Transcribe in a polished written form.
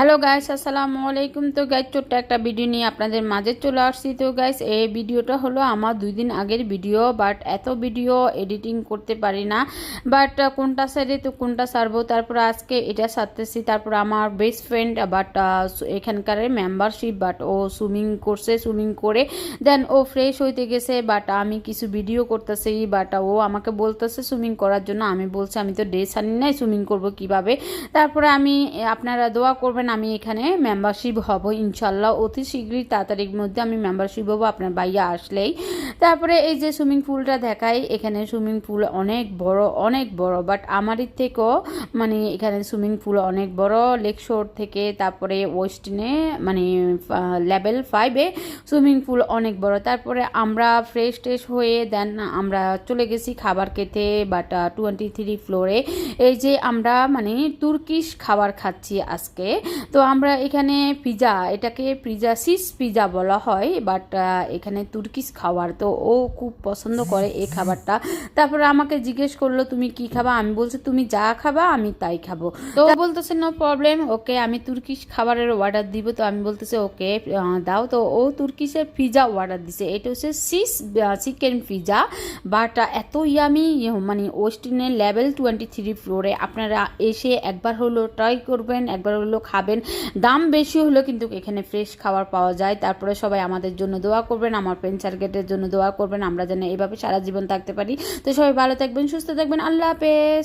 Hello guys, আসসালামু আলাইকুম। তো গাইস, ছোট্ট একটা ভিডিও নিয়ে আপনাদের মাঝে চলে আসছি। তো গাইস, এই ভিডিওটা হলো আমার 2 দিন আগের ভিডিও, বাট এত ভিডিও এডিটিং করতে পারি না। বাট কোনটা সাইডে তো কোনটা সারবো, তারপর আজকে এটা সারতেছি। তারপর আমার বেস্ট ফ্রেন্ড বাট এখানকার মেম্বারশিপ, বাট ও সুইমিং করছে, সুইমিং করে দেন ও ফ্রেশ হইতে গেছে। বাট আমি কিছু ভিডিও করতেছি, বাট ও আমাকে বলতেছে সুইমিং করার জন্য। আমি বলছি আমি তো ড্রেস আনি নাই, সুইমিং করবো কিভাবে। তারপরে আপনারা দোয়া করবেন, আমি এখানে মেম্বারশিপ হব ইনশাল্লাহ অতি শীঘ্রই, তাড়াতাড়ির মধ্যে আমি মেম্বারশিপ হবো আপনার ভাইয়া আসলেই। তারপরে এই যে সুইমিং পুলটা দেখাই, এখানে সুইমিং পুল অনেক বড়, বাট আমাদের থেকেও মানে এখানে সুইমিং পুল অনেক বড়। লেক শোর থেকে তারপরে ওয়েস্টিনে মানে লেভেল 5-এ সুইমিং পুল অনেক বড়। তারপরে আমরা ফ্রেশ ট্রেশ হয়ে দেন আমরা চলে গেছি খাবার খেতে, বাট 23 ফ্লোরে। এই যে আমরা মানে তুর্কিশ খাবার খাচ্ছি আজকে। তো আমরা এখানে পিজা, এটাকে সিস পিজা বলা হয়, বাট এখানে তুর্কিশ খাবার, তো ও খুব পছন্দ করে এই খাবারটা। তারপরে আমাকে জিজ্ঞেস করলো তুমি কি খাবা, আমি বলছি তুমি যা খাবা আমি তাই খাবো। তো বলতেছে নো প্রবলেম, ওকে আমি তুর্কিশ খাবারের অর্ডার দিব। তো আমি বলতেছে ওকে দাও। তো ও তুর্কিশের পিজা অর্ডার দিছে, এটা হচ্ছে সিস চিকেন পিজা, বাট এত ইয়ামি, মানে ওয়েস্টিনের লেভেল 23 ফ্লোরে। আপনারা এসে একবার হলো ট্রাই করবেন, একবার হলো খাবেন। দাম বেশি হলো কিন্তু এখানে ফ্রেশ খাবার পাওয়া যায়। তারপরে সবাই আমাদের জন্য দোয়া করবেন, আমার ফ্রেন্ড সার্কেলের জন্য দোয়া করবেন, আমরা যেন এইভাবে সারা জীবন থাকতে পারি। তো সবাই ভালো থাকবেন, সুস্থ থাকবেন, আল্লাহ হাফেজ।